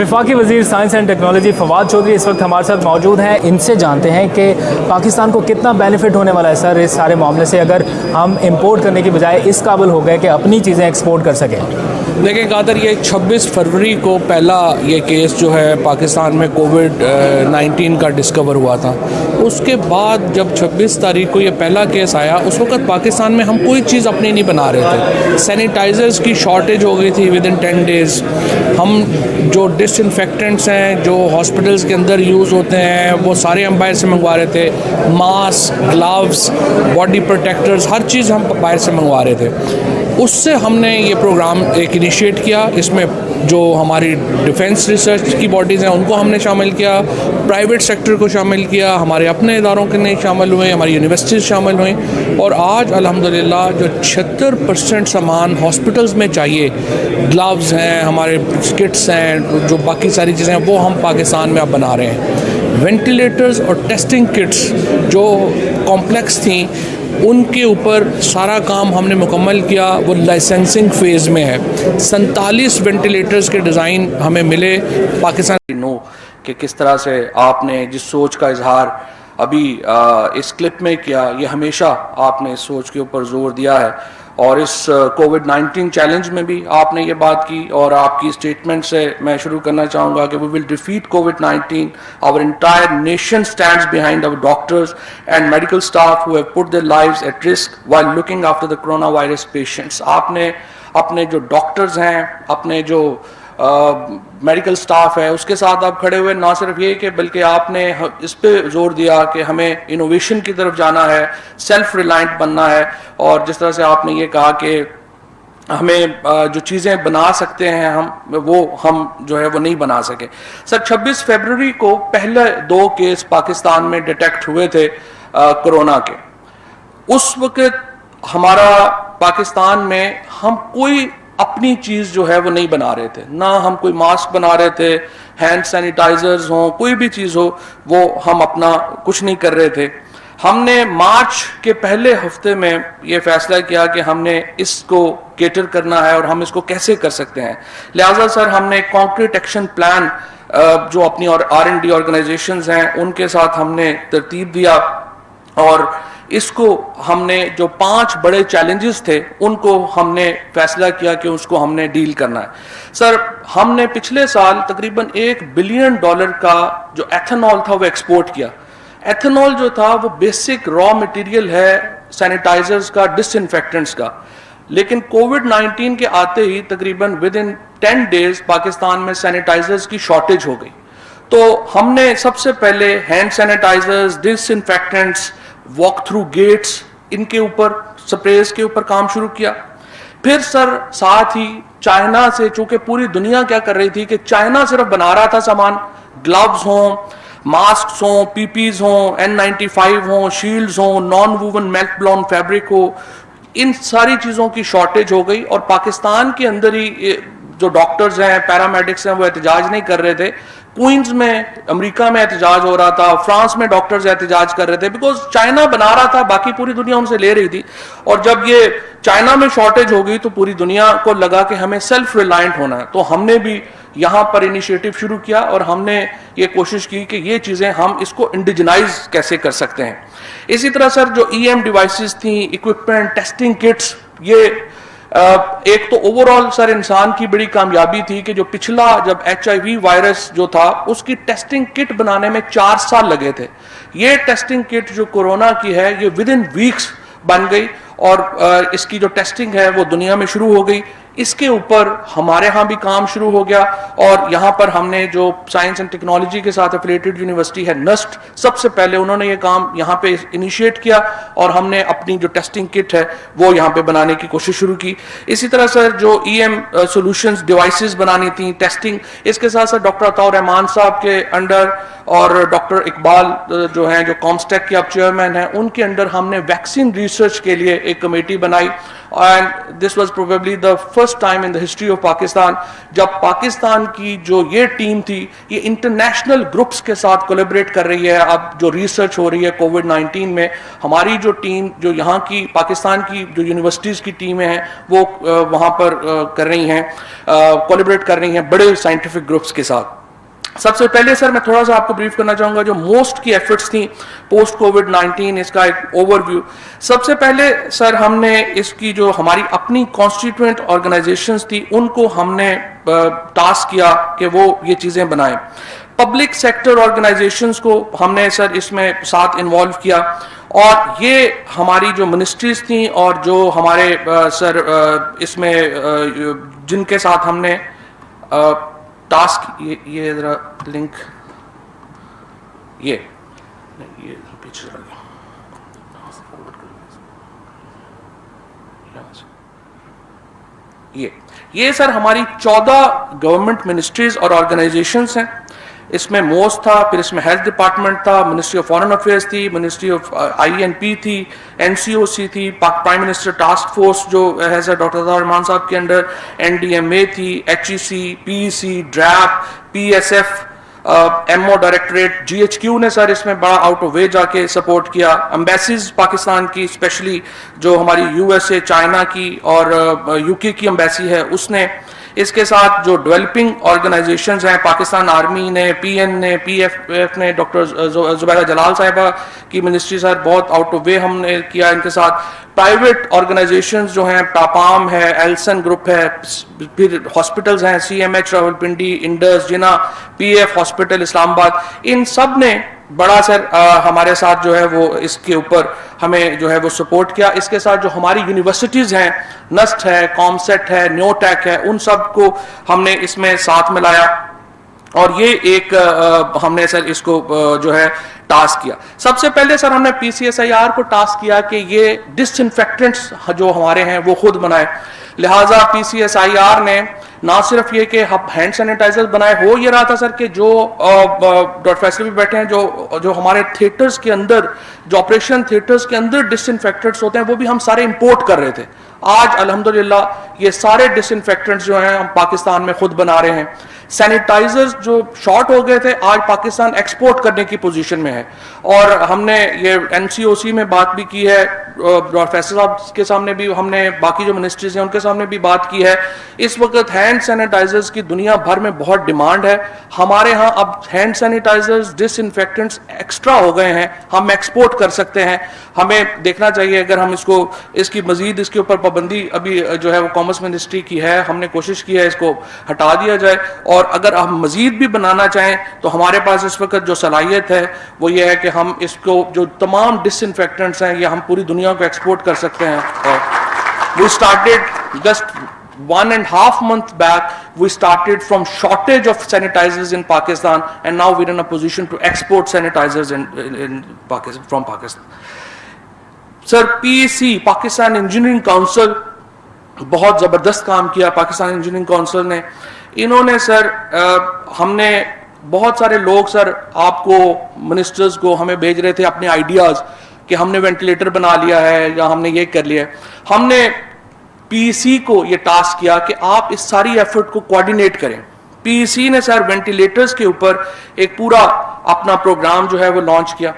वफाकी वज़ीर science and technology Fawad Chaudhry इस वक्त हमारे साथ मौजूद हैं। इनसे जानते हैं कि पाकिस्तान को कितना बेनिफिट होने वाला है सर इस सारे मामले से, अगर हम इंपोर्ट करने की बजाय इस काबिल हो गए कि अपनी चीज़ें एक्सपोर्ट कर सकें। देखिए कादर, ये 26 फरवरी को पहला ये केस जो है पाकिस्तान में कोविड-19 का डिस्कवर हुआ था। उसके बाद जब 26 तारीख को ये पहला केस आया, उस वक्त पाकिस्तान में हम कोई चीज़ अपनी नहीं बना रहे थे। सैनिटाइज़र्स की शॉर्टेज हो गई थी विद इन 10 डेज़। हम जो डिसइंफेक्टेंट्स हैं जो हॉस्पिटल्स के अंदर यूज़ होते हैं वो सारे हम बाहर से मंगवा रहे थे। मास्क, ग्लव्स, बॉडी प्रोटेक्टर्स, हर चीज़ हम बाहर से मंगवा रहे थे। उससे हमने ये प्रोग्राम एक इनिशिएट किया। इसमें जो हमारी डिफेंस रिसर्च की बॉडीज़ हैं उनको हमने शामिल किया, प्राइवेट सेक्टर को शामिल किया, हमारे अपने इदारों के नहीं शामिल हुए, हमारी यूनिवर्सिटीज़ शामिल हुई। और आज अल्हम्दुलिल्लाह जो 76% सामान हॉस्पिटल्स में चाहिए, ग्लव्स हैं, हमारे किट्स हैं, जो बाकी सारी चीज़ें हैं वो हम पाकिस्तान में अब बना रहे हैं। वेंटिलेटर्स और टेस्टिंग किट्स जो कॉम्प्लेक्स थी उनके ऊपर सारा काम हमने मुकम्मल किया, वो लाइसेंसिंग फ़ेज़ में है। 47 वेंटिलेटर्स के डिज़ाइन हमें मिले। पाकिस्तान कि किस तरह से आपने जिस सोच का इजहार अभी इस क्लिप में किया, ये हमेशा आपने इस सोच के ऊपर जोर दिया है। और इस कोविड-19 चैलेंज में भी आपने ये बात की, और आपकी स्टेटमेंट से मैं शुरू करना चाहूँगा कि वी विल डिफीट कोविड-19, our entire nation stands behind our doctors and medical staff who have put their lives at risk while looking after the corona virus patients. आपने अपने जो डॉक्टर्स हैं, अपने जो मेडिकल स्टाफ है, उसके साथ आप खड़े हुए। ना सिर्फ ये कि बल्कि आपने इस पे जोर दिया कि हमें इनोवेशन की तरफ जाना है, सेल्फ रिलायंट बनना है। और जिस तरह से आपने ये कहा कि हमें जो चीज़ें बना सकते हैं हम जो है वो नहीं बना सके। सर, 26 फरवरी को पहले 2 केस पाकिस्तान में डिटेक्ट हुए थे कोरोना के। उस वक्त हमारा पाकिस्तान में हम कोई अपनी चीज़ जो है वो नहीं बना रहे थे, ना हम कोई मास्क बना रहे थे, हैंड सैनिटाइजर्स हों, कोई भी चीज़ हो, वो हम अपना कुछ नहीं कर रहे थे। हमने मार्च के पहले हफ्ते में ये फैसला किया कि हमने इसको केटर करना है और हम इसको कैसे कर सकते हैं। लिहाजा सर हमने कॉन्क्रीट एक्शन प्लान जो अपनी और R&D ऑर्गेनाइजेशंस हैं उनके साथ हमने तरतीब दिया, और इसको हमने जो 5 बड़े चैलेंजेस थे उनको हमने फैसला किया कि उसको हमने डील करना है। सर, हमने पिछले साल तकरीबन $1 बिलियन का जो एथेनॉल था वो एक्सपोर्ट किया। एथेनॉल जो था वो बेसिक रॉ मटेरियल है सैनिटाइजर्स का, डिसइंफेक्टेंट्स का। लेकिन कोविड-19 के आते ही तकरीबन विद इन 10 डेज पाकिस्तान में सैनिटाइजर्स की शॉर्टेज हो गई। तो हमने सबसे पहले hand sanitizers, disinfectants, walk through gates, इनके ऊपर, स्प्रेज के ऊपर काम शुरू किया। फिर सर साथ ही चाइना से, चूंकि पूरी दुनिया क्या कर रही थी कि चाइना सिर्फ बना रहा था सामान, ग्लव्स हों, मास्क हों, पीपीज हों, N95 हों, शील्ड्स हों, non woven melt blown fabric हो, इन सारी चीज़ों की शॉर्टेज हो गई। और पाकिस्तान के अंदर ही जो डॉक्टर्स हैं, पैरामेडिक्स हैं, वो एहतजाज नहीं कर रहे थे। क्वींस में अमेरिका में एहतजाज हो रहा था, फ्रांस में डॉक्टर्स एहतजाज कर रहे थे, बिकॉज चाइना बना रहा था, बाकी पूरी दुनिया उनसे ले रही थी। और जब ये चाइना में शॉर्टेज हो गई तो पूरी दुनिया को लगा कि हमें सेल्फ रिलायंट होना है। तो हमने भी यहाँ पर इनिशिएटिव शुरू किया और हमने ये कोशिश की कि ये चीज़ें हम इसको इंडिजनाइज कैसे कर सकते हैं। इसी तरह सर जो EM डिवाइसेस थी, इक्विपमेंट, टेस्टिंग किट्स, ये एक तो ओवरऑल सर इंसान की बड़ी कामयाबी थी कि जो पिछला जब HIV वायरस जो था उसकी टेस्टिंग किट बनाने में 4 साल लगे थे। ये टेस्टिंग किट जो कोरोना की है ये विद इन वीक्स बन गई, और इसकी जो टेस्टिंग है वो दुनिया में शुरू हो गई। इसके ऊपर हमारे यहाँ भी काम शुरू हो गया, और यहाँ पर हमने जो साइंस एंड टेक्नोलॉजी के साथ एफिलिएटेड यूनिवर्सिटी है NUST, सबसे पहले उन्होंने ये काम यहाँ पे इनिशिएट किया, और हमने अपनी जो टेस्टिंग किट है वो यहाँ पे बनाने की कोशिश शुरू की। इसी तरह सर जो EM सॉल्यूशंस डिवाइसेस बनानी थी, टेस्टिंग, इसके साथ साथ डॉक्टर अताउर रहमान साहब के अंडर और डॉक्टर इकबाल जो हैं, जो कॉम्स्टेक के अब चेयरमैन हैं, उनके अंडर हमने वैक्सीन रिसर्च के लिए एक कमेटी बनाई, and this was probably the first time in the history of Pakistan जब पाकिस्तान की जो ये टीम थी ये इंटरनेशनल ग्रुप्स के साथ कोलैबोरेट कर रही है। अब जो रिसर्च हो रही है कोविड-19 में, हमारी जो टीम, जो यहाँ की पाकिस्तान की जो यूनिवर्सिटीज़ की टीमें हैं वो वहाँ पर कर रही हैं, कोलैबोरेट कर रही हैं बड़े साइंटिफिक ग्रुप्स के साथ। सबसे पहले सर मैं थोड़ा सा आपको ब्रीफ करना चाहूँगा जो मोस्ट की एफर्ट्स थी पोस्ट कोविड-19, इसका एक ओवरव्यू। सबसे पहले सर हमने इसकी जो हमारी अपनी कॉन्स्टिट्यूएंट ऑर्गेनाइजेशंस थी उनको हमने टास्क किया कि वो ये चीज़ें बनाएं। पब्लिक सेक्टर ऑर्गेनाइजेशंस को हमने सर इसमें साथ इन्वॉल्व किया और ये हमारी जो मिनिस्ट्रीज थी और जो हमारे सर इसमें जिनके साथ हमने टास्क, ये जरा लिंक, ये पीछे चला गया, ये सर हमारी 14 गवर्नमेंट मिनिस्ट्रीज और ऑर्गेनाइजेशंस हैं। इसमें मोस्ट था, फिर इसमें हेल्थ डिपार्टमेंट था, मिनिस्ट्री ऑफ फॉरेन अफेयर्स थी, मिनिस्ट्री ऑफ INP थी, NCOC थी, प्राइम मिनिस्टर टास्क फोर्स जो है सर डॉक्टर रहमान साहब के अंडर, NDMA थी, HEC, PEC, DRAP, PSF, MO directorate, GHQ ने सर इसमें बड़ा आउट ऑफ वे जाके सपोर्ट किया। एम्बेसीज पाकिस्तान की, स्पेशली जो हमारी USA, चाइना की और UK की एम्बेसी है उसने, इसके साथ जो डेवलपिंग ऑर्गेनाइजेशंस हैं, पाकिस्तान आर्मी ने, PN ने, PFF ने, डॉक्टर जुबैदा जलाल साहिबा की मिनिस्ट्री सर बहुत आउट ऑफ वे हमने किया इनके साथ। प्राइवेट ऑर्गेनाइजेशंस जो हैं, पापाम है, एल्सन ग्रुप है, फिर हॉस्पिटल्स हैं, CMH रावलपिंडी, इंडस, जिना, PF हॉस्पिटल इस्लामाबाद, इन सब ने बड़ा सर हमारे साथ जो है वो इसके ऊपर हमें जो है वो सपोर्ट किया। इसके साथ जो हमारी यूनिवर्सिटीज़ हैं, नस्ट है, कॉमसेट है, न्योटेक है, उन सब को हमने इसमें साथ मिलाया और ये एक हमने सर इसको जो है टास्क किया। सबसे पहले सर हमने PCSIR को टास्क किया कि ये डिसइंफेक्टेंट्स जो हमारे हैं वो खुद बनाए। लिहाजा PCSIR ने ना सिर्फ ये कि हम हैंड सैनिटाइजर बनाए, हो ये रहा था सर कि जो डॉक्टर फैसल भी बैठे हैं, जो हमारे थिएटर्स के अंदर, जो ऑपरेशन थिएटर्स के अंदर डिसइंफेक्टेंट्स होते हैं वो भी हम सारे इंपोर्ट कर रहे थे। आज अल्हम्दुलिल्लाह ये सारे डिसइंफेक्टेंट्स जो हैं हम पाकिस्तान में खुद बना रहे हैं। सैनिटाइजर्स जो शॉर्ट हो गए थे आज पाकिस्तान एक्सपोर्ट करने की पोजीशन में है और हमने ये NCOC में बात भी की है, डॉक्टर फैसल साहब के सामने भी हमने, बाकी जो मिनिस्ट्रीज हैं उनके सामने भी बात की है। इस वक्त हैंड सैनिटाइजर्स की दुनिया भर में बहुत डिमांड है। हमारे यहाँ अब हैंड सैनिटाइजर्स, डिसइंफेक्टेंट्स एक्स्ट्रा हो गए हैं, हम एक्सपोर्ट कर सकते हैं। हमें देखना चाहिए अगर हम इसकी मजीद इसके ऊपर पाबंदी अभी जो है वो कॉमर्स मिनिस्ट्री की है, हमने कोशिश की है इसको हटा दिया जाए और अगर हम मजीद भी बनाना चाहें तो हमारे पास इस वक्त जो सलाहियत है वो ये है कि हम इसको, जो तमाम डिसइंफेक्टेंट्स हैं ये हम पूरी दुनिया को एक्सपोर्ट कर सकते हैं। और we started just 1.5 months back, we started from shortage of sanitizers in Pakistan and now we're in a position to export sanitizers in Pakistan, from Pakistan. Sir, PEC, Pakistan Engineering Council, बहुत ज़बरदस्त काम किया Pakistan engineering council ने। इन्होंने sir हमने बहुत सारे लोग सर आपको, मिनिस्टर्स को हमें भेज रहे थे अपने आइडियाज़ कि हमने वेंटिलेटर बना लिया है या हमने ये कर लिया है। हमने PEC को ये टास्क किया कि आप इस सारी एफर्ट को कोऑर्डिनेट करें। PEC ने सर वेंटिलेटर्स के ऊपर एक पूरा अपना प्रोग्राम जो है वो लॉन्च किया।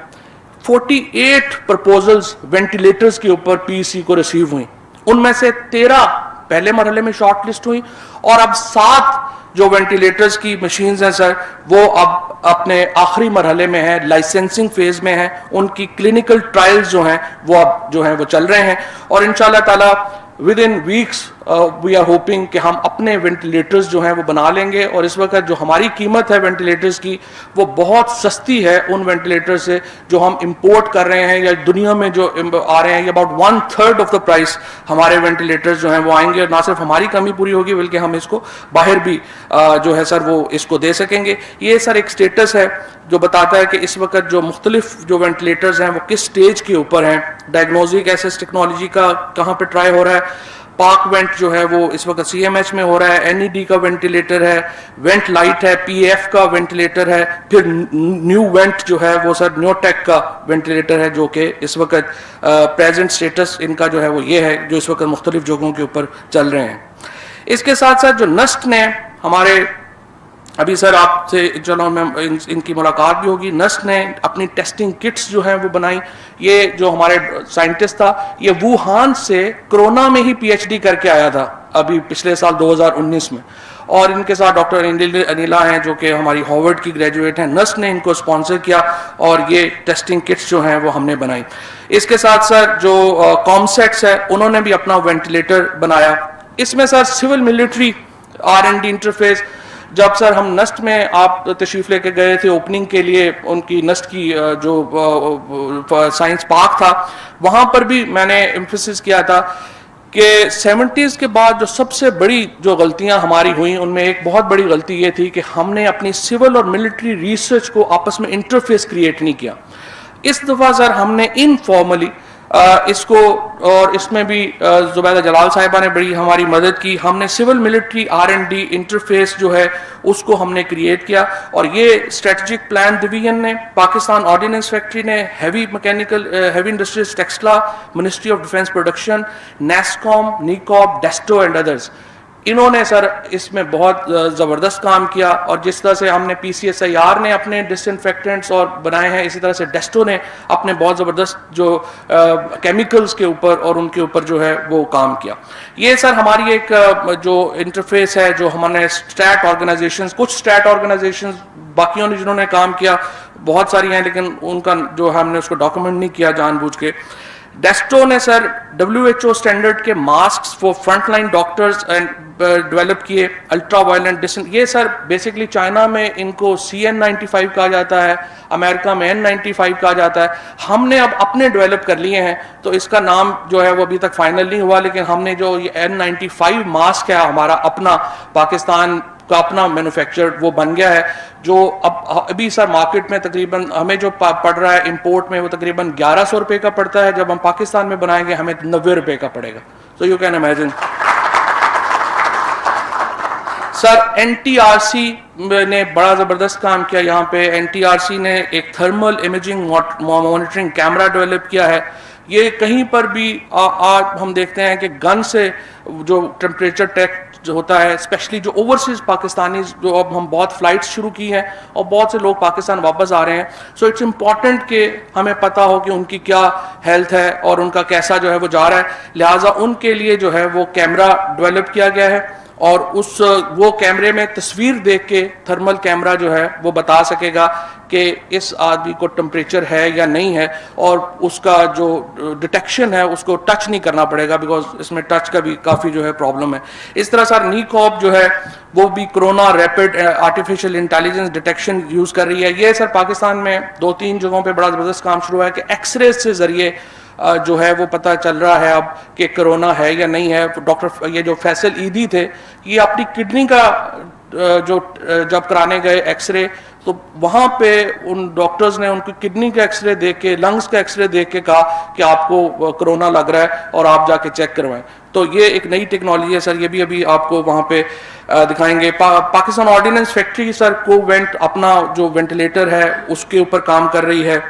48 प्रपोजल्स वेंटिलेटर्स के ऊपर PEC को रिसीव हुई, उनमें से 13 पहले मरहले में शॉर्ट लिस्ट हुई और अब 7 जो वेंटिलेटर्स की मशीन्स हैं सर वो अब अपने आखिरी मरहले में है, लाइसेंसिंग फेज में है। उनकी क्लिनिकल ट्रायल्स जो हैं वो अब जो हैं वो चल रहे हैं और इंशाल्लाह ताला with in weeks we are hoping कि हम अपने वेंटिलेटर्स जो हैं वो बना लेंगे। और इस वक्त जो हमारी कीमत है वेंटिलेटर्स की वो बहुत सस्ती है उन वेंटिलेटर से जो हम इंपोर्ट कर रहे हैं या दुनिया में जो आ रहे हैं। अबाउट 1/3 ऑफ द प्राइस हमारे वेंटिलेटर्स जो हैं वो आएंगे और ना सिर्फ हमारी कमी पूरी होगी बल्कि हम इसको बाहर भी जो है सर वो इसको दे सकेंगे। ये सर एक स्टेटस है जो बताता है कि इस वक्त जो मुख्तलिफ जो वेंटिलेटर्स हैं वो किस स्टेज के ऊपर हैं, डायग्नोस्टिक एसेस टेक्नोलॉजी का कहाँ पे ट्राई हो रहा है। पाक वेंट जो है वो इस वक्त CMH में हो रहा है, NED का वेंटिलेटर है, वेंट लाइट है, PF का वेंटिलेटर है, फिर न्यू वेंट जो है वो सर न्योटेक का वेंटिलेटर है, जो कि इस वक्त प्रेजेंट स्टेटस इनका जो है वो ये है, जो इस वक्त मुख्तलिफ जगहों के ऊपर चल रहे हैं। इसके साथ साथ जो नस्ट ने हमारे, अभी सर आपसे चलो मैं इनकी मुलाकात भी होगी, नस्ट ने अपनी टेस्टिंग किट्स जो हैं वो बनाई। ये जो हमारे साइंटिस्ट था, ये वुहान से कोरोना में ही PhD करके आया था अभी पिछले साल 2019 में, और इनके साथ डॉक्टर अनिला हैं जो कि हमारी हार्वर्ड की ग्रेजुएट हैं। नस्ट ने इनको स्पॉन्सर किया और ये टेस्टिंग किट्स जो हैं वो हमने बनाई। इसके साथ साथ जो कॉमसेट्स है, उन्होंने भी अपना वेंटिलेटर बनाया। इसमें sir civil military R&D interface, जब सर हम नस्ट में आप तशरीफ लेके गए थे ओपनिंग के लिए, उनकी नस्ट की जो साइंस पार्क था, वहां पर भी मैंने एम्फेसिस किया था कि 70s के बाद जो सबसे बड़ी जो गलतियां हमारी हुई, उनमें एक बहुत बड़ी गलती ये थी कि हमने अपनी सिविल और मिलिट्री रिसर्च को आपस में इंटरफेस क्रिएट नहीं किया। इस दफा सर हमने इनफॉर्मली इसको, और इसमें भी जुबैदा जलाल साहिबा ने बड़ी हमारी मदद की, हमने सिविल मिलिट्री R&D इंटरफेस जो है उसको हमने क्रिएट किया। और ये स्ट्रेटजिक प्लान डिवीजन ने, पाकिस्तान ऑर्डिनेंस फैक्ट्री ने, heavy industries Taxila, ministry of defence production, NESCOM, नीकॉप, डेस्टो एंड अदर्स, इन्होंने सर इसमें बहुत ज़बरदस्त काम किया। और जिस तरह से हमने PCSIR ने अपने डिसइंफेक्टेंट्स और बनाए हैं, इसी तरह से डेस्टो ने अपने बहुत ज़बरदस्त जो केमिकल्स के ऊपर और उनके ऊपर जो है वो काम किया। ये सर हमारी एक जो इंटरफेस है, जो हमने स्टैट ऑर्गेनाइजेशंस, कुछ स्टैट ऑर्गेनाइजेशंस बाकियों ने जिन्होंने काम किया बहुत सारी हैं, लेकिन उनका जो हमने उसको डॉक्यूमेंट नहीं किया जानबूझ के। डेस्टो ने सर WHO स्टैंडर्ड के mask for frontline doctors and develop किए, अल्ट्रा वायलेंट डिस्टेंस। ये सर बेसिकली चाइना में इनको CN95 कहा जाता है, अमेरिका में N95 कहा जाता है। हमने अब अपने डेवलप कर लिए हैं, तो इसका नाम जो है वो अभी तक फाइनल नहीं हुआ, लेकिन हमने जो ये N95 मास्क है हमारा अपना, पाकिस्तान का अपना मैन्युफैक्चर वो बन गया है, जो अब अभी सर मार्केट में तकरीबन हमें जो पड़ रहा है इंपोर्ट में, वो तकरीबन 1100 रुपए का पड़ता है। जब हम पाकिस्तान में बनाएंगे हमें 90 रुपए का पड़ेगा। So you can imagine. Sir NTRC ने बड़ा ज़बरदस्त काम किया यहाँ पे। NTRC ने एक thermal imaging monitoring camera develop किया है। ये कहीं पर भी आज हम देखते हैं कि गन से जो टेम्परेचर टेस्ट जो होता है, स्पेशली जो ओवरसीज पाकिस्तानी, जो अब हम बहुत फ्लाइट्स शुरू की हैं और बहुत से लोग पाकिस्तान वापस आ रहे हैं, सो इट्स इम्पॉर्टेंट कि हमें पता हो कि उनकी क्या हेल्थ है और उनका कैसा जो है वो जा रहा है। लिहाजा उनके लिए जो है वो कैमरा डेवलप किया गया है, और वो कैमरे में तस्वीर देख के थर्मल कैमरा जो है वो बता सकेगा कि इस आदमी को टेम्परेचर है या नहीं है, और उसका जो डिटेक्शन है उसको टच नहीं करना पड़ेगा, बिकॉज इसमें टच का भी काफ़ी जो है प्रॉब्लम है। इस तरह सर नीकॉप जो है वो भी corona rapid artificial intelligence detection use कर रही है। ये सर पाकिस्तान में 2-3 जगहों पे बड़ा ज़बरदस्त काम शुरू है कि एक्सरे से ज़रिए जो है वो पता चल रहा है अब कि कोरोना है या नहीं है। डॉक्टर ये जो फैसल ईदी थे, ये अपनी किडनी का जो जब कराने गए एक्सरे, तो वहाँ पे उन डॉक्टर्स ने उनकी किडनी का एक्सरे देख के, लंग्स का एक्सरे देख के कहा कि आपको कोरोना लग रहा है और आप जाके चेक करवाएं। तो ये एक नई टेक्नोलॉजी है सर, ये भी अभी आपको वहाँ पे दिखाएंगे। पाकिस्तान ऑर्डिनेंस फैक्ट्री सर कोवेंट अपना जो वेंटिलेटर है उसके ऊपर काम कर रही है।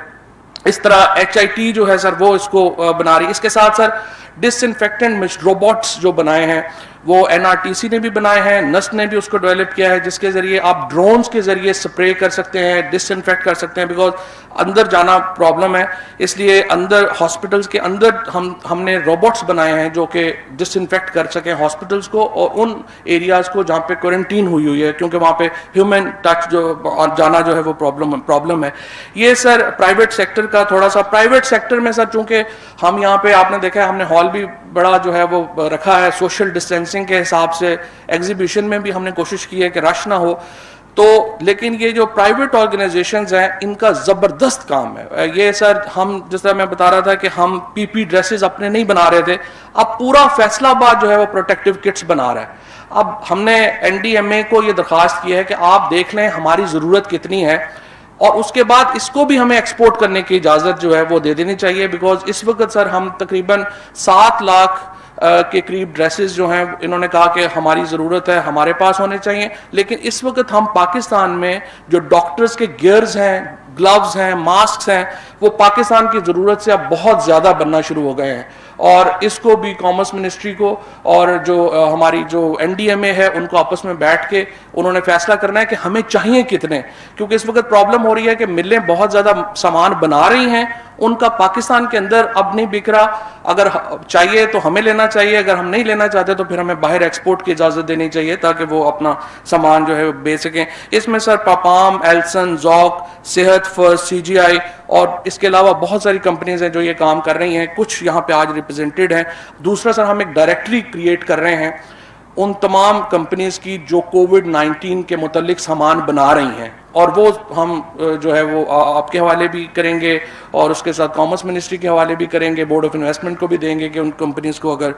इस तरह HIT जो है सर वो इसको बना रही है। इसके साथ सर डिसइंफेक्टेंट रोबोट्स जो बनाए हैं वो NRTC ने भी बनाए हैं, नस्ट ने भी उसको डेवलप किया है, जिसके जरिए आप ड्रोन्स के जरिए स्प्रे कर सकते हैं, डिसइंफेक्ट कर सकते हैं। बिकॉज अंदर जाना प्रॉब्लम है, इसलिए अंदर हॉस्पिटल्स के अंदर हमने रोबोट्स बनाए हैं जो कि डिसइंफेक्ट कर सकें हॉस्पिटल्स को और उन एरियाज को जहाँ पे क्वारंटीन हुई है, क्योंकि वहाँ पे ह्यूमन टच जो जाना जो है वो प्रॉब्लम है। ये सर प्राइवेट सेक्टर का थोड़ा सा, प्राइवेट सेक्टर में सर चूँकि हम यहाँ पे आपने देखा है हमने हॉल भी बड़ा जो है वो रखा है सोशल डिस्टेंसिंग के हिसाब से, एग्जीबिशन में भी हमने कोशिश की है कि रश ना हो। तो लेकिन ये जो प्राइवेट ऑर्गेनाइजेशंस हैं इनका ज़बरदस्त काम है। ये सर हम जिस तरह मैं बता रहा था कि हम PP ड्रेसेस अपने नहीं बना रहे थे, अब पूरा फैसलाबाद जो है वो प्रोटेक्टिव किट्स बना रहा है। अब हमने NDMA को ये दरख्वास्त की है कि आप देख लें हमारी ज़रूरत कितनी है और उसके बाद इसको भी हमें एक्सपोर्ट करने की इजाज़त जो है वो दे देनी चाहिए। बिकॉज इस वक्त सर हम तकरीबन 7 लाख के करीब ड्रेसेस जो हैं इन्होंने कहा कि हमारी ज़रूरत है, हमारे पास होने चाहिए। लेकिन इस वक्त हम पाकिस्तान में जो डॉक्टर्स के गियर्स हैं, ग्लव्स हैं, मास्क हैं, वो पाकिस्तान की ज़रूरत से अब बहुत ज़्यादा बनना शुरू हो गए हैं। और इसको भी कॉमर्स मिनिस्ट्री को और जो हमारी जो NDMA है उनको आपस में बैठ के उन्होंने फैसला करना है कि हमें चाहिए कितने, क्योंकि इस वक्त प्रॉब्लम हो रही है कि मिलें बहुत ज़्यादा सामान बना रही हैं, उनका पाकिस्तान के अंदर अब नहीं बिक रहा। अगर चाहिए तो हमें लेना चाहिए, अगर हम नहीं लेना चाहते तो फिर हमें बाहर एक्सपोर्ट की इजाज़त देनी चाहिए ताकि वो अपना सामान जो है बेच सकें। इसमें सर पापाम, एल्सन, जॉक, सेहत फर्स्ट, CGI और इसके अलावा बहुत सारी कंपनीज हैं जो ये काम कर रही हैं, कुछ यहाँ पे आज रिप्रेजेंटेड हैं। दूसरा सर हम एक डायरेक्टरी क्रिएट कर रहे हैं उन तमाम कंपनीज की जो कोविड-19 के मुतल्लिक सामान बना रही हैं, और वो हम जो है वो आपके हवाले भी करेंगे और उसके साथ कॉमर्स मिनिस्ट्री के हवाले भी करेंगे, बोर्ड ऑफ इन्वेस्टमेंट को भी देंगे कि उन कंपनीज को अगर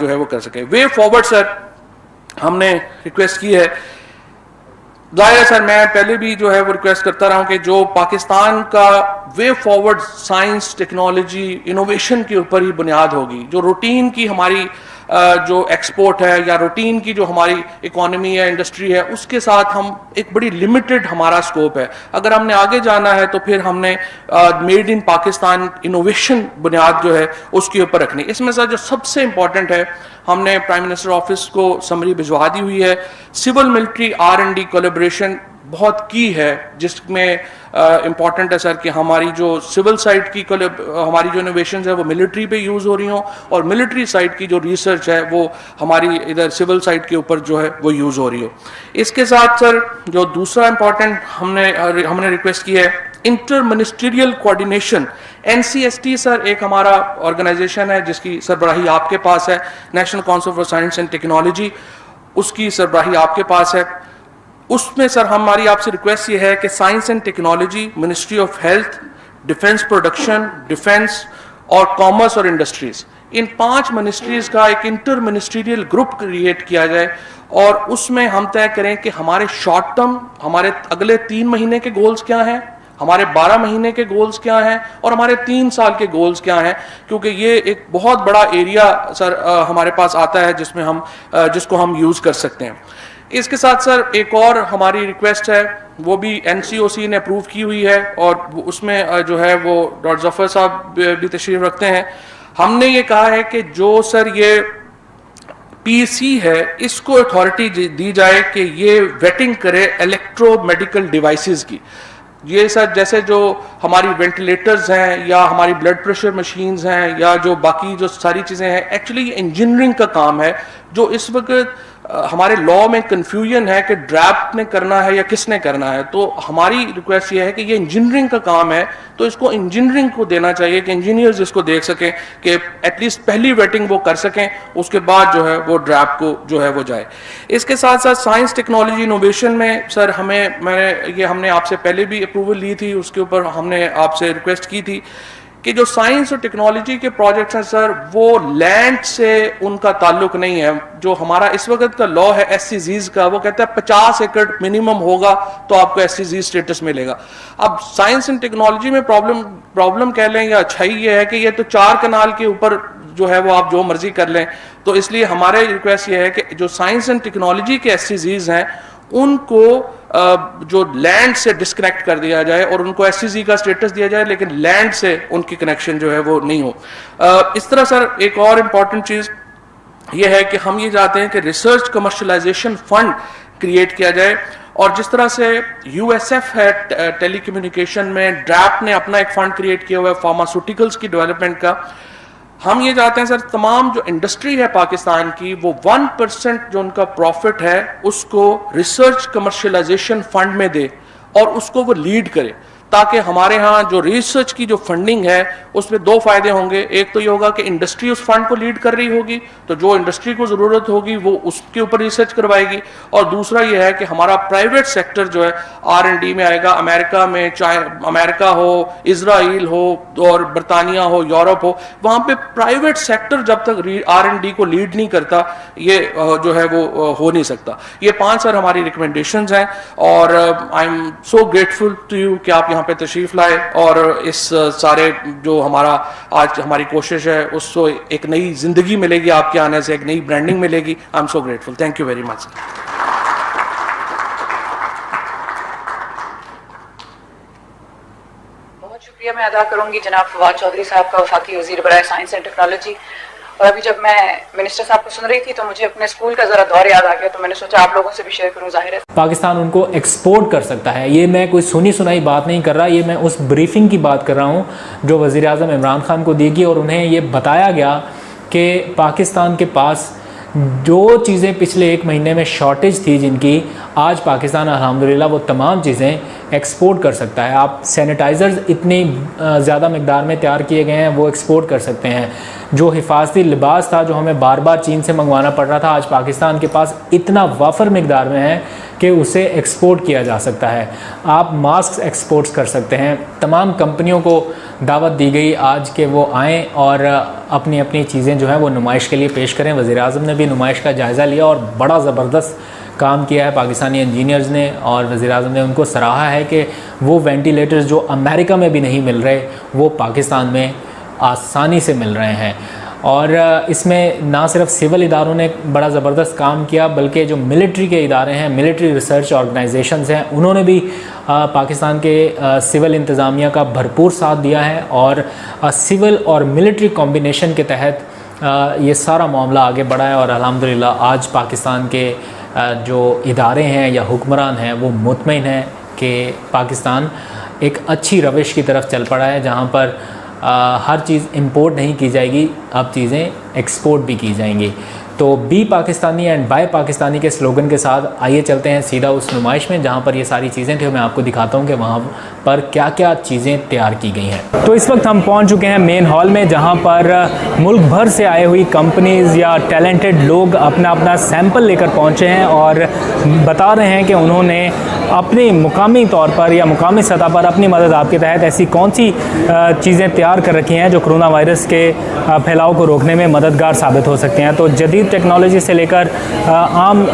जो है वो कर सके। वे फॉरवर्ड सर हमने रिक्वेस्ट की है, जाहिर है सर मैं पहले भी जो है वो रिक्वेस्ट करता रहा हूं कि जो पाकिस्तान का way forward science, technology, innovation के ऊपर ही बुनियाद होगी। जो रूटीन की हमारी जो एक्सपोर्ट है या रूटीन की जो हमारी इकोनॉमी है, इंडस्ट्री है, उसके साथ हम एक बड़ी लिमिटेड हमारा स्कोप है। अगर हमने आगे जाना है तो फिर हमने मेड इन पाकिस्तान इनोवेशन बुनियाद जो है उसके ऊपर रखनी। इसमें सर जो सबसे इंपॉर्टेंट है, हमने प्राइम मिनिस्टर ऑफिस को समरी भिजवा दी हुई है। सिविल मिलिट्री R&D कोलैबोरेशन बहुत की है, जिसमें इम्पॉर्टेंट है सर कि हमारी जो सिविल साइड की हमारी जो इनोवेशन है वो मिलिट्री पे यूज़ हो रही हो, और मिलिट्री साइड की जो रिसर्च है वो हमारी इधर सिविल साइड के ऊपर जो है वो यूज़ हो रही हो। इसके साथ सर जो दूसरा इम्पॉर्टेंट हमने रिक्वेस्ट की है, inter ministerial coordination. NCST sir एक हमारा ऑर्गेनाइजेशन है जिसकी सरबराही आपके पास है, national council for science and technology, उसकी सरबराही आपके पास है। उसमें सर हमारी आपसे रिक्वेस्ट ये है कि science and technology, ministry of health, defence production, defence और कॉमर्स और इंडस्ट्रीज, इन 5 मिनिस्ट्रीज का एक इंटर मिनिस्ट्रियल ग्रुप क्रिएट किया जाए और उसमें हम तय करें कि हमारे शॉर्ट टर्म, हमारे अगले 3 महीने के गोल्स क्या हैं, हमारे 12 महीने के गोल्स क्या हैं और हमारे 3 साल के गोल्स क्या हैं, क्योंकि ये एक बहुत बड़ा एरिया सर हमारे पास आता है जिसमें हम जिसको हम यूज़ कर सकते हैं। इसके साथ सर एक और हमारी रिक्वेस्ट है, वो भी NCOC ने अप्रूव की हुई है और उसमें जो है वो डॉक्टर जफर साहब भी तशरीफ रखते हैं। हमने ये कहा है कि जो सर ये PEC है इसको अथॉरिटी दी जाए कि ये वेटिंग करे इलेक्ट्रोमेडिकल डिवाइसेस की। ये सर जैसे जो हमारी वेंटिलेटर्स हैं या हमारी ब्लड प्रेशर मशीन्स हैं या जो बाकी जो सारी चीज़ें हैं, एक्चुअली ये इंजीनियरिंग का काम है जो इस वक्त हमारे लॉ में कंफ्यूजन है कि ड्रैफ्ट ने करना है या किसने करना है। तो हमारी रिक्वेस्ट ये है कि ये इंजीनियरिंग का काम है तो इसको इंजीनियरिंग को देना चाहिए कि इंजीनियर्स इसको देख सकें कि एटलीस्ट पहली वेटिंग वो कर सकें, उसके बाद जो है वो ड्रैफ्ट को जो है वो जाए। इसके साथ साथ साइंस, टेक्नोलॉजी, इनोवेशन में सर हमने आपसे पहले भी अप्रूवल ली थी, उसके ऊपर हमने आपसे रिक्वेस्ट की थी कि जो साइंस और टेक्नोलॉजी के प्रोजेक्ट्स हैं सर वो लैंड से उनका ताल्लुक नहीं है। जो हमारा इस वक्त का लॉ है SCZs का, वो कहता है 50 एकड़ मिनिमम होगा तो आपको SCZ स्टेटस मिलेगा। अब साइंस एंड टेक्नोलॉजी में प्रॉब्लम कह लें या अच्छाई ये है कि ये तो 4 कनाल के ऊपर जो है वो आप जो मर्जी कर लें, तो इसलिए हमारे रिक्वेस्ट ये है कि जो साइंस एंड टेक्नोलॉजी के SCZs हैं उनको जो लैंड से डिस्कनेक्ट कर दिया जाए और उनको SCZ का स्टेटस दिया जाए, लेकिन लैंड से उनकी कनेक्शन जो है वो नहीं हो। इस तरह सर एक और इम्पॉर्टेंट चीज़ ये है कि हम ये चाहते हैं कि रिसर्च कमर्शलाइजेशन फंड क्रिएट किया जाए, और जिस तरह से USF है टेलीकम्युनिकेशन में, ड्रैप ने अपना एक फंड क्रिएट किया हुआ है फार्मास्यूटिकल्स की डेवलपमेंट का। हम ये चाहते हैं सर तमाम जो इंडस्ट्री है पाकिस्तान की वो 1% जो उनका प्रॉफिट है उसको रिसर्च कमर्शलाइजेशन फंड में दे और उसको वो लीड करे, ताकि हमारे यहाँ जो रिसर्च की जो फंडिंग है उसमें 2 फायदे होंगे। एक तो ये होगा कि इंडस्ट्री उस फंड को लीड कर रही होगी, तो जो इंडस्ट्री को ज़रूरत होगी वो उसके ऊपर रिसर्च करवाएगी, और दूसरा ये है कि हमारा प्राइवेट सेक्टर जो है R&D में आएगा। अमेरिका में, चाहे अमेरिका हो, इजराइल हो और बरतानिया हो, यूरोप हो, वहाँ पे प्राइवेट सेक्टर जब तक R&D को लीड नहीं करता ये जो है वो हो नहीं सकता। ये 5 सर हमारी रिकमेंडेशंस हैं और I am so grateful to you कि आप यहाँ पे तशरीफ़ लाए और इस सारे जो हमारा आज हमारी कोशिश है उसको एक नई ज़िंदगी मिलेगी, आपके आने से एक नई ब्रांडिंग मिलेगी। आई am so grateful, thank you very much. बहुत शुक्रिया मैं अदा करूंगी जनाब फवाद चौधरी साहब का, वफाकी वज़ीर बराए साइंस एंड टेक्नोलॉजी। और अभी जब मैं मिनिस्टर साहब को सुन रही थी तो मुझे अपने स्कूल का ज़रा दौर याद आ गया, तो मैंने सोचा आप लोगों से भी शेयर करूं। ज़ाहिर है पाकिस्तान उनको एक्सपोर्ट कर सकता है, ये मैं कोई सुनी सुनाई बात नहीं कर रहा, ये मैं उस ब्रीफिंग की बात कर रहा हूँ जो वज़ीर आज़म इमरान खान को दी गई और उन्हें ये बताया गया कि पाकिस्तान के पास जो चीज़ें पिछले एक महीने में शॉर्टेज थी जिनकी, आज पाकिस्तान अल्हम्दुलिल्लाह वो तमाम चीज़ें एक्सपोर्ट कर सकता है। आप सैनिटाइज़र्स इतनी ज़्यादा मकदार में तैयार किए गए हैं वो एक्सपोर्ट कर सकते हैं। जो हिफाजती लिबास था जो हमें बार बार चीन से मंगवाना पड़ रहा था, आज पाकिस्तान के पास इतना वाफर मकदार में है कि उसे एक्सपोर्ट किया जा सकता है। आप मास्क एक्सपोर्ट्स कर सकते हैं। तमाम कंपनियों को दावत दी गई आज के वो आएँ और अपनी अपनी चीज़ें जो हैं वो नुमाइश के लिए पेश करें। वज़ीर आज़म ने भी नुमाइश का जायज़ा लिया और बड़ा ज़बरदस्त काम किया है पाकिस्तानी इंजीनियर्स ने, और वज़ीर आज़म ने उनको सराहा है कि वो वेंटिलेटर्स जो अमेरिका में भी नहीं मिल रहे वो पाकिस्तान में आसानी से मिल रहे हैं। और इसमें ना सिर्फ सिविल इदारों ने बड़ा ज़बरदस्त काम किया बल्कि जो मिलिट्री के इदारे हैं, मिलिट्री रिसर्च ऑर्गेनाइजेशंस हैं, उन्होंने भी पाकिस्तान के सिविल इंतज़ामिया का भरपूर साथ दिया है। और सिविल और मिलिट्री कॉम्बिनेशन के तहत ये सारा मामला आगे बढ़ा है और अल्हम्दुलिल्लाह आज पाकिस्तान के जो इदारे हैं या हुक्मरान हैं वो मुतमईन हैं कि पाकिस्तान एक अच्छी रविश की तरफ चल पड़ा है जहाँ पर हर चीज़ इंपोर्ट नहीं की जाएगी, अब चीज़ें एक्सपोर्ट भी की जाएंगी। तो be Pakistani and buy Pakistani के स्लोगन के साथ आइए चलते हैं सीधा उस नुमाइश में जहाँ पर ये सारी चीज़ें थी। मैं आपको दिखाता हूँ कि वहाँ पर क्या क्या चीज़ें तैयार की गई हैं। तो इस वक्त हम पहुँच चुके हैं मेन हॉल में जहाँ पर मुल्क भर से आए हुई कंपनीज़ या टैलेंटेड लोग अपना अपना सैंपल लेकर पहुँचे हैं और बता रहे हैं कि उन्होंने अपने मुकामी तौर पर या मुकामी सतह पर अपनी मदद आपके तहत ऐसी कौन सी चीज़ें तैयार कर रखी हैं जो कोरोना वायरस के फैलाव को रोकने में मददगार साबित हो सकते हैं। तो जदीद टेक्नोलॉजी से लेकर आम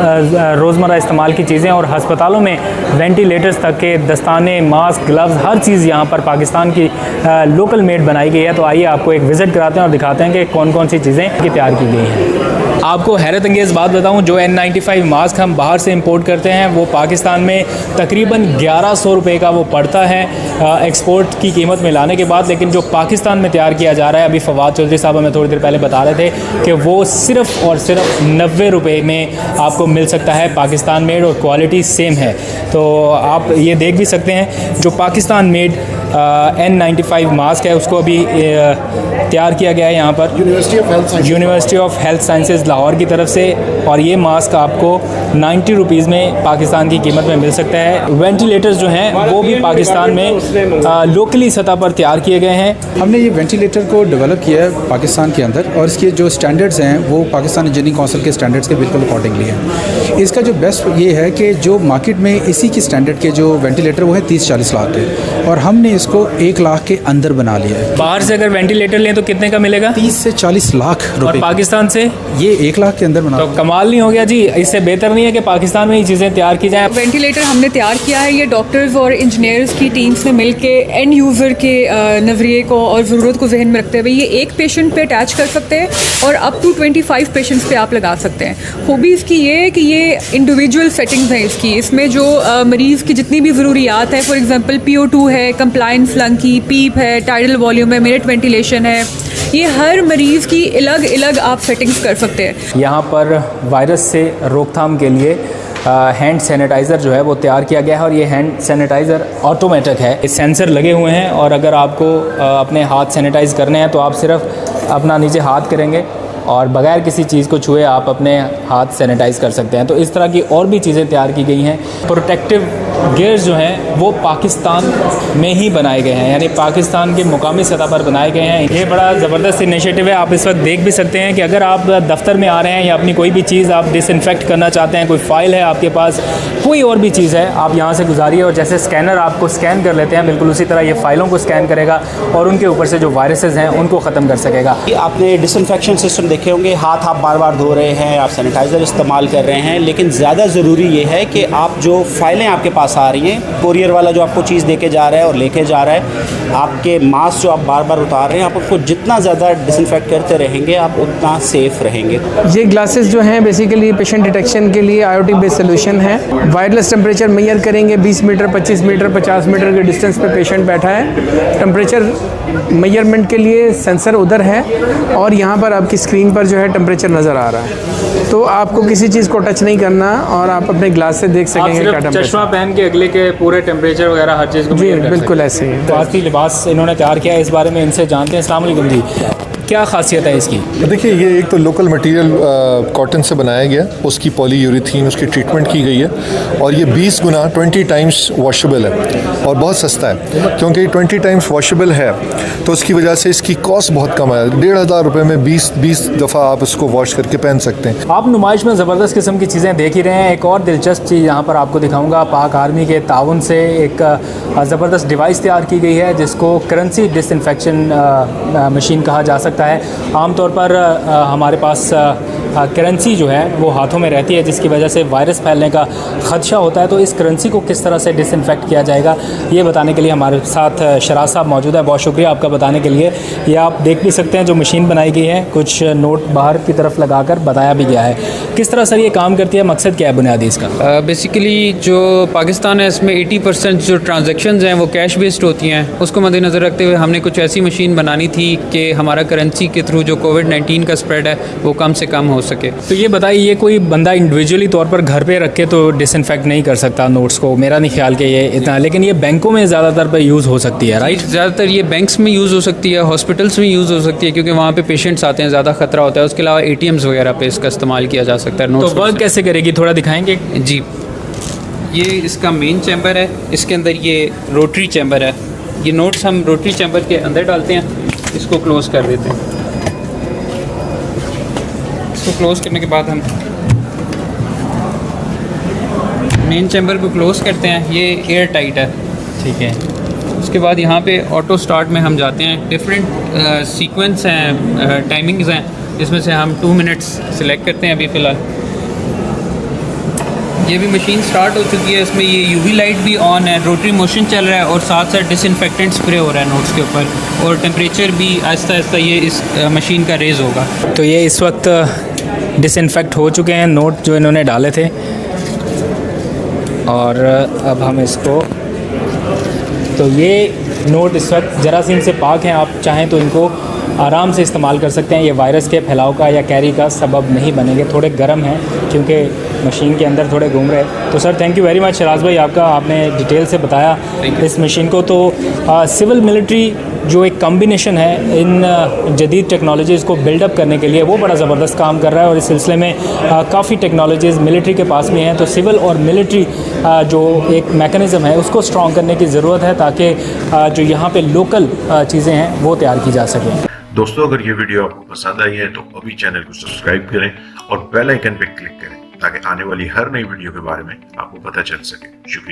रोज़मर्रा इस्तेमाल की चीज़ें और हस्पतालों में वेंटिलेटर्स तक के दस्ताने, मास्क, ग्लव्स, हर चीज़ यहाँ पर पाकिस्तान की लोकल मेड बनाई गई है। तो आइए आपको एक विज़िट कराते हैं और दिखाते हैं कि कौन कौन सी चीज़ें तैयार की गई हैं। आपको हैरत अंगेज़ बात बताऊं, जो N95 मास्क हम बाहर से इंपोर्ट करते हैं वो पाकिस्तान में तकरीबन 1100 रुपये का वो पड़ता है एक्सपोर्ट की कीमत में लाने के बाद। लेकिन जो पाकिस्तान में तैयार किया जा रहा है, अभी फवाद चौधरी साहब हमें थोड़ी देर पहले बता रहे थे कि वो सिर्फ़ और सिर्फ 90 रुपये में आपको मिल सकता है, पाकिस्तान मेड, और क्वालिटी सेम है। तो आप ये देख भी सकते हैं जो पाकिस्तान मेड N95 मास्क है उसको अभी तैयार किया गया है यहाँ पर university of health sciences Lahore की तरफ से, और ये मास्क आपको 90 रुपीज़ में पाकिस्तान की कीमत में मिल सकता है। वेंटिलेटर्स जो हैं वो भी पाकिस्तान में लोकली सतह पर तैयार किए गए हैं। हमने ये वेंटिलेटर को डेवलप किया है पाकिस्तान के अंदर, और इसके जो स्टैंडर्ड्स हैं वो पाकिस्तान इंजीनियरिंग काउंसिल के स्टैंडर्ड्स के बिल्कुल अकॉर्डिंगली हैं। इसका जो बेस्ट ये है कि जो मार्केट में इसी की स्टैंडर्ड के जो वेंटिलेटर वो है 30-40 लाख के, और हमने इसको 1 लाख के अंदर बना लिया है। बाहर से अगर वेंटिलेटर लें तो कितने का मिलेगा? 30 से 40 लाख और रुपए। पाकिस्तान से ये 1 लाख के अंदर बना। तो कमाल नहीं हो गया जी? इससे बेहतर नहीं है कि पाकिस्तान में ये चीज़ें तैयार की जाएँ? वेंटिलेटर हमने तैयार किया है, ये डॉक्टर्स और इंजीनियर्स की टीम्स ने मिल के एंड यूज़र के नज़रिए को और ज़रूरत को जहन में रखते हुए ये एक पेशेंट पे अटैच कर सकते हैं और अप टू 25 पेशेंट्स पे आप लगा सकते हैं। खूबी इसकी ये है कि ये इंडिविजुअल सेटिंग्स हैं इसकी, इसमें जो मरीज़ की जितनी भी ज़रूरियात है, फॉर एग्जांपल PO2 है, कंप्लायंस लंग की, पीप है, टाइडल वॉल्यूम है, मिनट वेंटिलेशन है, ये हर मरीज़ की अलग अलग आप सेटिंग्स कर सकते हैं। यहाँ पर वायरस से रोकथाम के लिए हैंड सैनिटाइज़र जो है वो तैयार किया गया है, और ये हैंड सैनिटाइज़र ऑटोमेटिक है। सेंसर लगे हुए हैं और अगर आपको अपने हाथ सैनिटाइज़ करने हैं तो आप सिर्फ अपना नीचे हाथ करेंगे और बगैर किसी चीज़ को छुए आप अपने हाथ सैनिटाइज़ कर सकते हैं। तो इस तरह की और भी चीज़ें तैयार की गई हैं। प्रोटेक्टिव गियर्स जो हैं वो पाकिस्तान में ही बनाए गए हैं, यानी पाकिस्तान के मुकामी सतह पर बनाए गए हैं। ये बड़ा ज़बरदस्त इनिशिएटिव है। आप इस वक्त देख भी सकते हैं कि अगर आप दफ्तर में आ रहे हैं या अपनी कोई भी चीज़ आप डिसइंफेक्ट करना चाहते हैं, कोई फ़ाइल है आपके पास, कोई और भी चीज़ है, आप यहाँ से गुजारिए और जैसे स्कैनर आपको स्कैन कर लेते हैं, बिल्कुल उसी तरह ये फ़ाइलों को स्कैन करेगा और उनके ऊपर से जो वायरसेस हैं उनको ख़त्म कर सकेगा। आपने डिसइंफेक्शन सिस्टम देखे होंगे, हाथ आप बार बार धो रहे हैं, आप सैनिटाइज़र इस्तेमाल कर रहे हैं, लेकिन ज़्यादा ज़रूरी ये है कि आप जो फ़ाइलें आपके पास पास आ रही हैं। कोरियर वाला जो आपको चीज़ देके जा रहा है और लेके जा रहा है, आपके मास्क जो आप बार बार उतार रहे हैं, आप उसको जितना ज़्यादा डिसइंफेक्ट करते रहेंगे आप उतना सेफ़ रहेंगे। ये ग्लासेस जो हैं बेसिकली पेशेंट डिटेक्शन के लिए IoT बेस्ड सोल्यूशन है। वायरलेस टेम्परेचर मेजर करेंगे, 20 मीटर, 25 मीटर, 50 मीटर के डिस्टेंस पे पेशेंट बैठा है। टेम्परेचर मेजरमेंट के लिए सेंसर उधर है और यहाँ पर आपकी स्क्रीन पर जो है टेम्परेचर नज़र आ रहा है, तो आपको किसी चीज़ को टच नहीं करना और आप अपने ग्लास से देख आप सकेंगे क्या सिर्फ टेम्परेचर। चश्मा पहन के अगले के पूरे टेम्परेचर वगैरह हर चीज़ को जी measure कर बिल्कुल सकते ऐसे ही हैं। तो आखिरी लिबास इन्होंने तैयार किया है, इस बारे में इनसे जानते हैं। अस्सलाम वालेकुम जी, क्या खासियत है इसकी? देखिए, ये एक तो लोकल मटेरियल कॉटन से बनाया गया, उसकी पॉलीयूरेथीन उसकी ट्रीटमेंट की गई है और ये 20 गुना 20 टाइम्स वॉशेबल है और बहुत सस्ता है। क्योंकि 20 टाइम्स वॉशेबल है तो उसकी वजह से इसकी कॉस्ट बहुत कम है। 1500 रुपये में 20 दफ़ा आप इसको वॉश करके पहन सकते हैं। आप नुमाइश में ज़बरदस्त किस्म की चीज़ें देख ही रहे हैं। एक और दिलचस्प चीज़ यहाँ पर आपको दिखाऊंगा। पाक आर्मी के ताउन से एक ज़बरदस्त डिवाइस तैयार की गई है जिसको करेंसी डिसइंफेक्शन मशीन कहा जा सकता है। आमतौर पर हमारे पास करेंसी जो है वो हाथों में रहती है, जिसकी वजह से वायरस फैलने का ख़दशा होता है। तो इस करेंसी को किस तरह से डिसइंफेक्ट किया जाएगा, ये बताने के लिए हमारे साथ शराज साहब मौजूद है। बहुत शुक्रिया आपका बताने के लिए। ये आप देख भी सकते हैं जो मशीन बनाई गई है, कुछ नोट बाहर की तरफ लगाकर बताया भी गया है। किस तरह सर ये काम करती है, मकसद क्या है बुनियादी इसका? बेसिकली जो पाकिस्तान है इसमें 80% जो ट्रांजैक्शंस हैं वो कैश बेस्ड होती हैं। उसको मद्देनज़र रखते हुए हमने कुछ ऐसी मशीन बनानी थी कि हमारा करेंसी के थ्रू जो कोविड-19 का स्प्रेड है वो कम से कम हो सके। तो ये बताइए, ये कोई बंदा इंडिविजुअली तौर पर घर पे रख के तो डिसइंफेक्ट नहीं कर सकता नोट्स को, मेरा नहीं ख्याल कि ये इतना, लेकिन ये बैंकों में ज़्यादातर पे यूज़ हो सकती है, राइट? ज़्यादातर ये बैंक्स में यूज़ हो सकती है, हॉस्पिटल्स में यूज़ हो सकती है, क्योंकि वहाँ पे पेशेंट्स आते हैं, ज़्यादा खतरा होता है। उसके अलावा ATMs वगैरह पे इसका इस्तेमाल किया जा सकता है। तो नोट्स वर्क कैसे करेगी, थोड़ा दिखाएंगे? जी, ये इसका मेन चैम्बर है, इसके अंदर ये रोटरी चैम्बर है। ये नोट्स हम रोटरी चैम्बर के अंदर डालते हैं, इसको क्लोज़ कर देते हैं। इसको क्लोज़ करने के बाद हम मेन चैम्बर को क्लोज़ करते हैं। ये एयर टाइट है, ठीक है। उसके बाद यहाँ पे ऑटो स्टार्ट में हम जाते हैं। डिफरेंट सीक्वेंस हैं, टाइमिंग्स हैं, जिसमें से हम 2 मिनट्स सिलेक्ट करते हैं। अभी फ़िलहाल ये भी मशीन स्टार्ट हो चुकी है। इसमें ये UV लाइट भी ऑन है, रोटरी मोशन चल रहा है और साथ साथ डिसइंफेक्टेंट स्प्रे हो रहा है नोट्स के ऊपर, और टेम्परेचर भी आहिस्ता आहिस्ता ये इस मशीन का रेज़ होगा। तो ये इस वक्त डिसइंफेक्ट हो चुके हैं नोट जो इन्होंने डाले थे, और अब हम इसको, तो ये नोट इस वक्त जरासीम से पाक हैं। आप चाहें तो इनको आराम से इस्तेमाल कर सकते हैं। ये वायरस के फैलाव का या कैरी का सबब नहीं बनेंगे। थोड़े गर्म हैं क्योंकि मशीन के अंदर थोड़े घूम रहे। तो sir thank you very much Shiraz भाई, आपका आपने डिटेल से बताया इस मशीन को। तो सिविल मिलिट्री जो एक कॉम्बिनेशन है इन जदीद टेक्नोलॉजीज़ को बिल्डअप करने के लिए, वो बड़ा ज़बरदस्त काम कर रहा है और इस सिलसिले में काफ़ी टेक्नोलॉजीज़ मिलिट्री के पास भी हैं। तो सिविल और मिलिट्री जो एक मैकेनिज़्म है उसको स्ट्रॉन्ग करने की ज़रूरत है, ताकि जो यहाँ पे लोकल चीज़ें हैं वो तैयार की जा सकें। दोस्तों, अगर ये वीडियो आपको पसंद आई है तो अभी चैनल को सब्सक्राइब करें और बेल आइकन पे क्लिक करें ताकि आने वाली हर नई वीडियो के बारे में आपको पता चल सके। शुक्रिया।